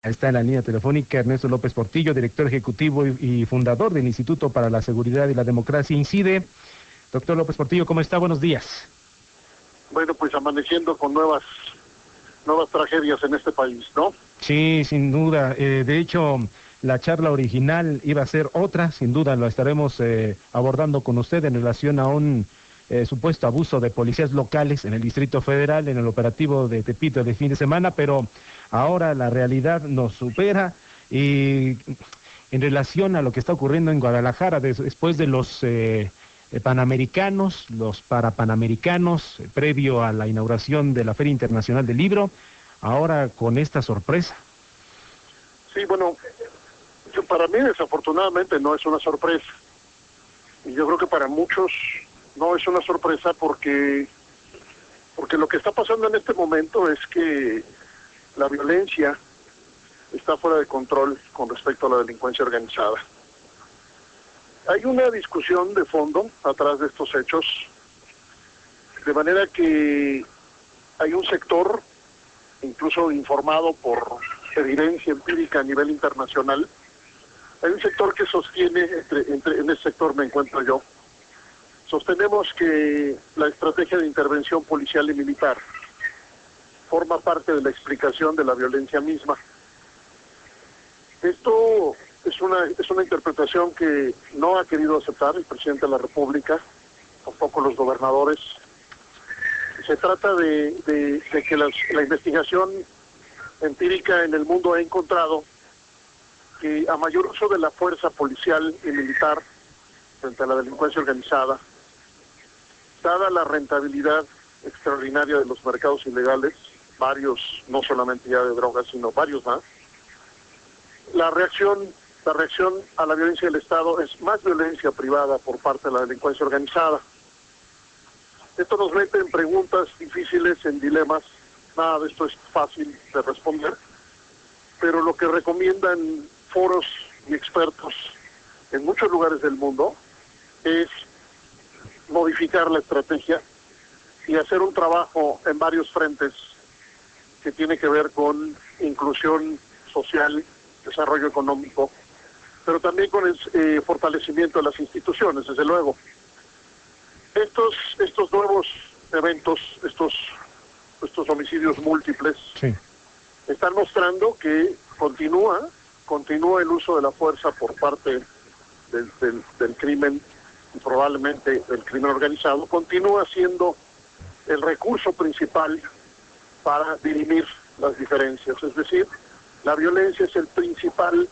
Está en la línea telefónica Ernesto López Portillo, director ejecutivo y fundador del Instituto para la Seguridad y la Democracia, INCIDE. Doctor López Portillo, ¿cómo está? Buenos días. Bueno, pues amaneciendo con nuevas tragedias en este país, ¿no? Sí, sin duda. De hecho, la charla original iba a ser otra, sin duda lo estaremos abordando con usted en relación a un supuesto abuso de policías locales en el Distrito Federal, en el operativo de Tepito de fin de semana, pero ahora la realidad nos supera y en relación a lo que está ocurriendo en Guadalajara después de los panamericanos, los parapanamericanos, previo a la inauguración de la Feria Internacional del Libro, ahora con esta sorpresa. Sí, bueno, para mí desafortunadamente no es una sorpresa. Y yo creo que para muchos no es una sorpresa porque lo que está pasando en este momento es que la violencia está fuera de control con respecto a la delincuencia organizada. Hay una discusión de fondo atrás de estos hechos, de manera que hay un sector, incluso informado por evidencia empírica a nivel internacional, hay un sector que sostiene, en ese sector me encuentro yo, sostenemos que la estrategia de intervención policial y militar forma parte de la explicación de la violencia misma. Esto es una interpretación que no ha querido aceptar el presidente de la República, tampoco los gobernadores. Se trata de que la investigación empírica en el mundo ha encontrado que a mayor uso de la fuerza policial y militar frente a la delincuencia organizada, dada la rentabilidad extraordinaria de los mercados ilegales, varios, no solamente ya de drogas, sino varios más, la reacción a la violencia del Estado es más violencia privada por parte de la delincuencia organizada. Esto nos mete en preguntas difíciles, en dilemas. Nada de esto es fácil de responder, pero lo que recomiendan foros y expertos en muchos lugares del mundo es modificar la estrategia y hacer un trabajo en varios frentes que tiene que ver con inclusión social, desarrollo económico, pero también con el fortalecimiento de las instituciones, desde luego. Estos nuevos eventos, estos homicidios múltiples, Sí. están mostrando que continúa el uso de la fuerza por parte del crimen, y probablemente del crimen organizado, continúa siendo el recurso principal para dirimir las diferencias. Es decir, la violencia es el principal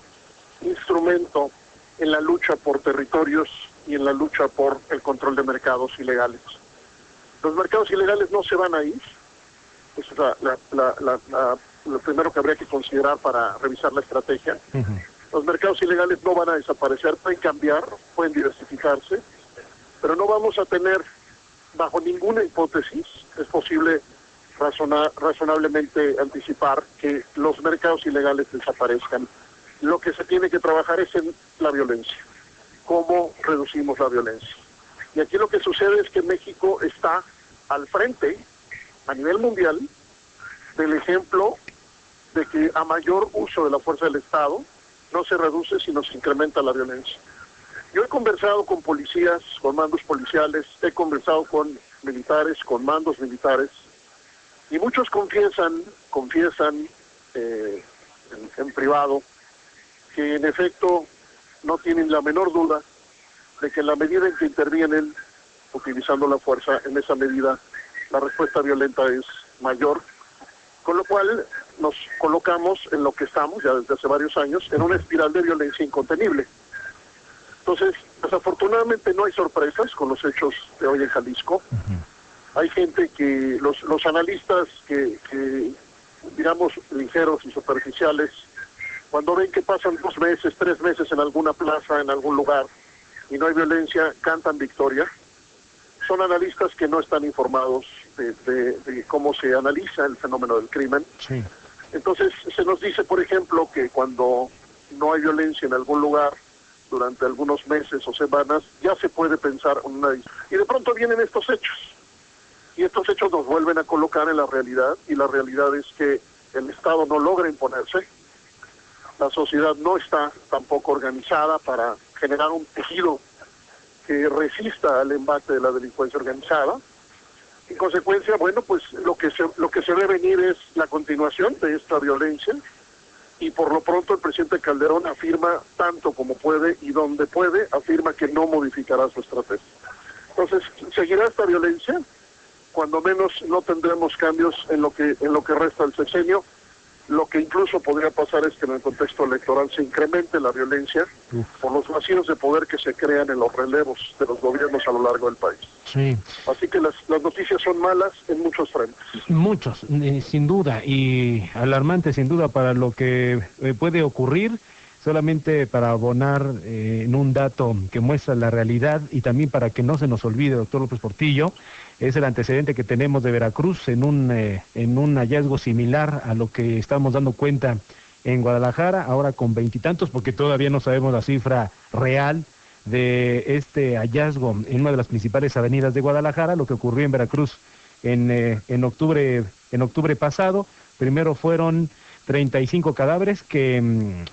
instrumento en la lucha por territorios y en la lucha por el control de mercados ilegales. Los mercados ilegales no se van a ir. Eso es lo primero que habría que considerar para revisar la estrategia. Uh-huh. Los mercados ilegales no van a desaparecer, pueden cambiar, pueden diversificarse, pero no vamos a tener, bajo ninguna hipótesis, es posible razonablemente anticipar que los mercados ilegales desaparezcan. Lo que se tiene que trabajar es en la violencia. ¿Cómo reducimos la violencia? Y aquí lo que sucede es que México está al frente, a nivel mundial, del ejemplo de que a mayor uso de la fuerza del Estado no se reduce, sino se incrementa la violencia. Yo he conversado con policías, con mandos policiales, he conversado con militares, con mandos militares, y muchos confiesan en privado que en efecto no tienen la menor duda de que en la medida en que intervienen utilizando la fuerza, en esa medida la respuesta violenta es mayor, con lo cual nos colocamos en lo que estamos ya desde hace varios años, en una espiral de violencia incontenible. Entonces, desafortunadamente no hay sorpresas con los hechos de hoy en Jalisco. Uh-huh. Hay gente que, los analistas que digamos, ligeros y superficiales, cuando ven que pasan 2 meses, 3 meses en alguna plaza, en algún lugar, y no hay violencia, cantan victoria. Son analistas que no están informados de cómo se analiza el fenómeno del crimen. Sí. Entonces, se nos dice, por ejemplo, que cuando no hay violencia en algún lugar, durante algunos meses o semanas, ya se puede pensar en una... Y de pronto vienen estos hechos. Y estos hechos nos vuelven a colocar en la realidad, y la realidad es que el Estado no logra imponerse, La sociedad no está tampoco organizada para generar un tejido que resista al embate de la delincuencia organizada. En consecuencia, bueno, pues lo que se ve venir es la continuación de esta violencia, y por lo pronto el presidente Calderón afirma tanto como puede y donde puede, afirma que no modificará su estrategia. Entonces, seguirá esta violencia, cuando menos no tendremos cambios en lo que resta del sexenio. Lo que incluso podría pasar es que en el contexto electoral se incremente la violencia por los vacíos de poder que se crean en los relevos de los gobiernos a lo largo del país. Sí. Así que las noticias son malas en muchos frentes. Muchos, sin duda, y alarmante sin duda para lo que puede ocurrir. Solamente para abonar en un dato que muestra la realidad y también para que no se nos olvide, doctor López Portillo, es el antecedente que tenemos de Veracruz en un hallazgo similar a lo que estamos dando cuenta en Guadalajara, ahora con 20 y tantos, porque todavía no sabemos la cifra real de este hallazgo en una de las principales avenidas de Guadalajara. Lo que ocurrió en Veracruz en octubre pasado. Primero fueron 35 cadáveres que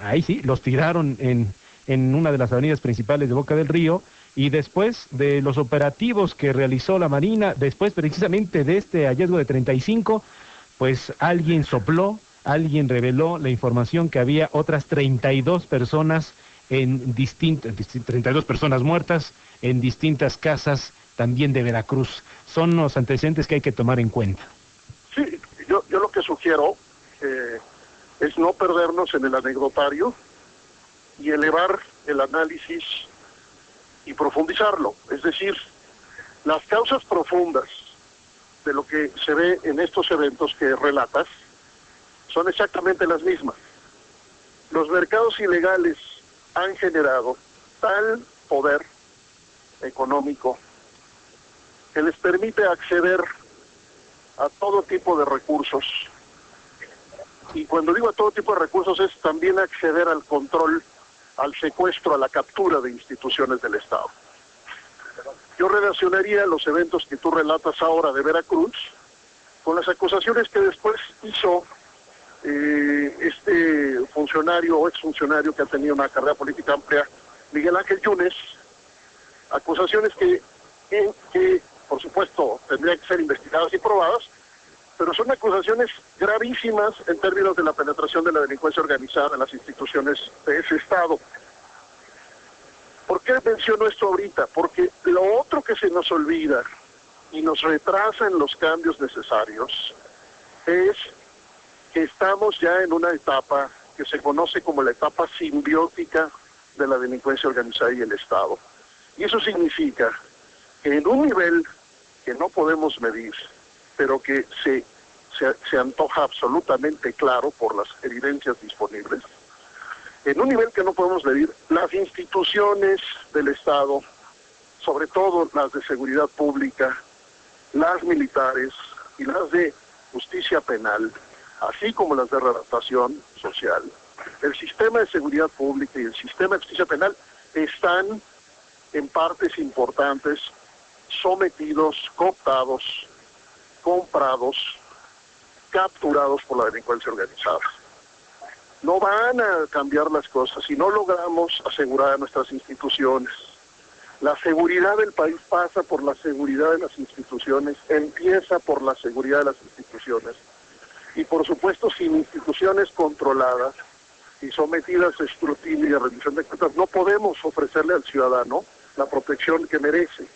ahí sí, los tiraron en una de las avenidas principales de Boca del Río, y después de los operativos que realizó la Marina, después precisamente de este hallazgo de 35, pues alguien sopló, alguien reveló la información que había otras 32 personas 32 personas muertas en distintas casas también de Veracruz. Son los antecedentes que hay que tomar en cuenta. Sí, yo lo que sugiero es no perdernos en el anecdotario y elevar el análisis y profundizarlo. Es decir, las causas profundas de lo que se ve en estos eventos que relatas son exactamente las mismas. Los mercados ilegales han generado tal poder económico que les permite acceder a todo tipo de recursos. Y cuando digo a todo tipo de recursos es también acceder al control, al secuestro, a la captura de instituciones del Estado. Yo relacionaría los eventos que tú relatas ahora de Veracruz con las acusaciones que después hizo este funcionario o exfuncionario que ha tenido una carrera política amplia, Miguel Ángel Yunes, acusaciones que por supuesto tendrían que ser investigadas y probadas, pero son acusaciones gravísimas en términos de la penetración de la delincuencia organizada en las instituciones de ese Estado. ¿Por qué menciono esto ahorita? Porque lo otro que se nos olvida y nos retrasa en los cambios necesarios es que estamos ya en una etapa que se conoce como la etapa simbiótica de la delincuencia organizada y el Estado. Y eso significa que en un nivel que no podemos medir, pero que se antoja absolutamente claro por las evidencias disponibles, en un nivel que no podemos medir, las instituciones del Estado, sobre todo las de seguridad pública, las militares y las de justicia penal, así como las de readaptación social, el sistema de seguridad pública y el sistema de justicia penal están en partes importantes sometidos, cooptados, comprados, capturados por la delincuencia organizada. No van a cambiar las cosas si no logramos asegurar a nuestras instituciones. La seguridad del país pasa por la seguridad de las instituciones, empieza por la seguridad de las instituciones. Y por supuesto, sin instituciones controladas y sometidas a escrutinio y a rendición de cuentas, no podemos ofrecerle al ciudadano la protección que merece.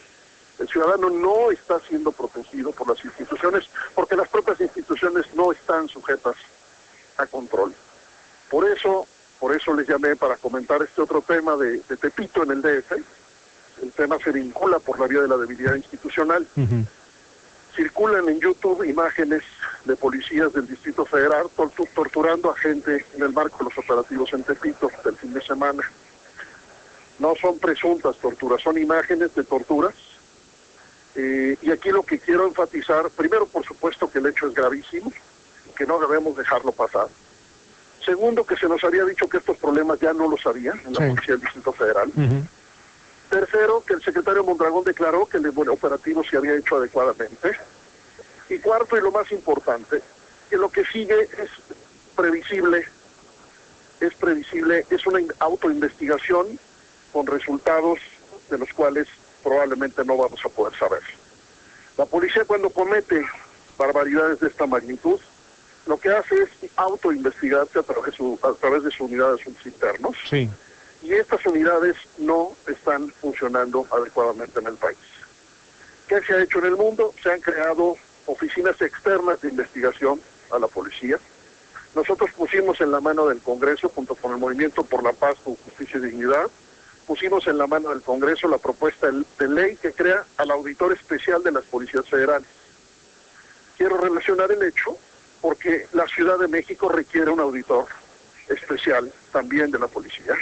El ciudadano no está siendo protegido por las instituciones porque las propias instituciones no están sujetas a control. Por eso les llamé para comentar este otro tema de Tepito en el DF. El tema se vincula por la vía de la debilidad institucional. Circulan en YouTube imágenes de policías del Distrito Federal torturando a gente en el marco de los operativos en Tepito del fin de semana. No son presuntas torturas, son imágenes de torturas. Y aquí lo que quiero enfatizar, primero, por supuesto que el hecho es gravísimo, que no debemos dejarlo pasar. Segundo, que se nos había dicho que estos problemas ya no los había en la Policía del Distrito Federal. Tercero, que el secretario Mondragón declaró que el operativo se había hecho adecuadamente. Y cuarto, y lo más importante, que lo que sigue es previsible es previsible, es una autoinvestigación con resultados de los cuales probablemente no vamos a poder saber. La policía, cuando comete barbaridades de esta magnitud, lo que hace es autoinvestigarse a través de sus unidades de asuntos internos. Sí. Y estas unidades no están funcionando adecuadamente en el país. ¿Qué se ha hecho en el mundo? Se han creado oficinas externas de investigación a la policía. Nosotros pusimos en la mano del Congreso, junto con el Movimiento por la Paz, con Justicia y Dignidad, pusimos en la mano del Congreso la propuesta de ley que crea al auditor especial de las policías federales. Quiero relacionar el hecho porque la Ciudad de México requiere un auditor especial también de la policía,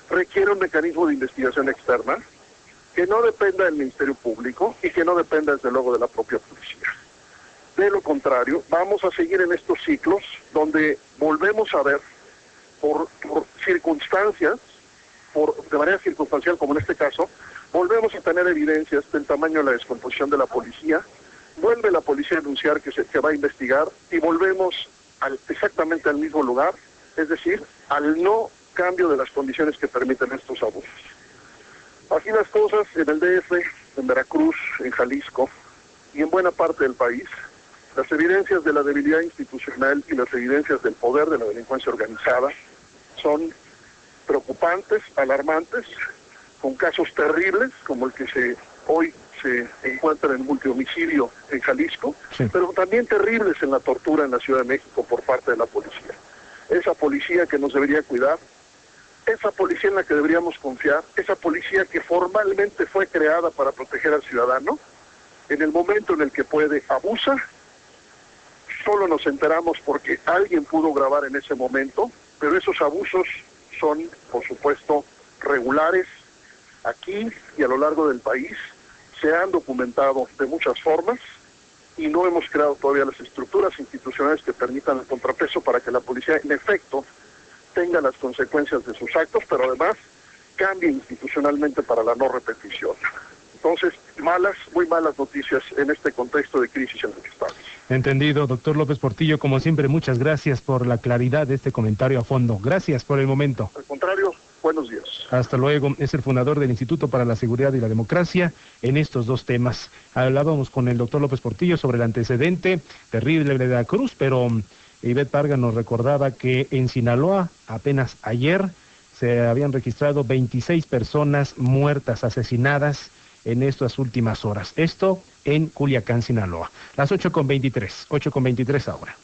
requiere un mecanismo de investigación externa que no dependa del Ministerio Público y que no dependa desde luego de la propia policía. De lo contrario, vamos a seguir en estos ciclos donde volvemos a ver por circunstancias, de manera circunstancial como en este caso, volvemos a tener evidencias del tamaño de la descomposición de la policía, vuelve la policía a anunciar que va a investigar y volvemos exactamente al mismo lugar, es decir, al no cambio de las condiciones que permiten estos abusos. Así las cosas en el DF, en Veracruz, en Jalisco y en buena parte del país, las evidencias de la debilidad institucional y las evidencias del poder de la delincuencia organizada son preocupantes, alarmantes, con casos terribles como el que hoy se encuentra en multihomicidio en Jalisco, sí, pero también terribles en la tortura en la Ciudad de México por parte de la policía. Esa policía que nos debería cuidar, esa policía en la que deberíamos confiar, esa policía que formalmente fue creada para proteger al ciudadano, en el momento en el que puede, abusa. Solo nos enteramos porque alguien pudo grabar en ese momento, pero esos abusos son, por supuesto, regulares aquí y a lo largo del país, se han documentado de muchas formas y no hemos creado todavía las estructuras institucionales que permitan el contrapeso para que la policía, en efecto, tenga las consecuencias de sus actos, pero además cambie institucionalmente para la no repetición. Entonces, muy malas noticias en este contexto de crisis en el que estamos. Entendido, doctor López Portillo, como siempre, muchas gracias por la claridad de este comentario a fondo. Gracias por el momento. Al contrario, buenos días. Hasta luego. Es el fundador del Instituto para la Seguridad y la Democracia en estos dos temas. Hablábamos con el doctor López Portillo sobre el antecedente terrible de Veracruz, pero Ivette Parga nos recordaba que en Sinaloa, apenas ayer, se habían registrado 26 personas muertas, asesinadas en estas últimas horas. Esto en Culiacán, Sinaloa. Las 8:23 ahora.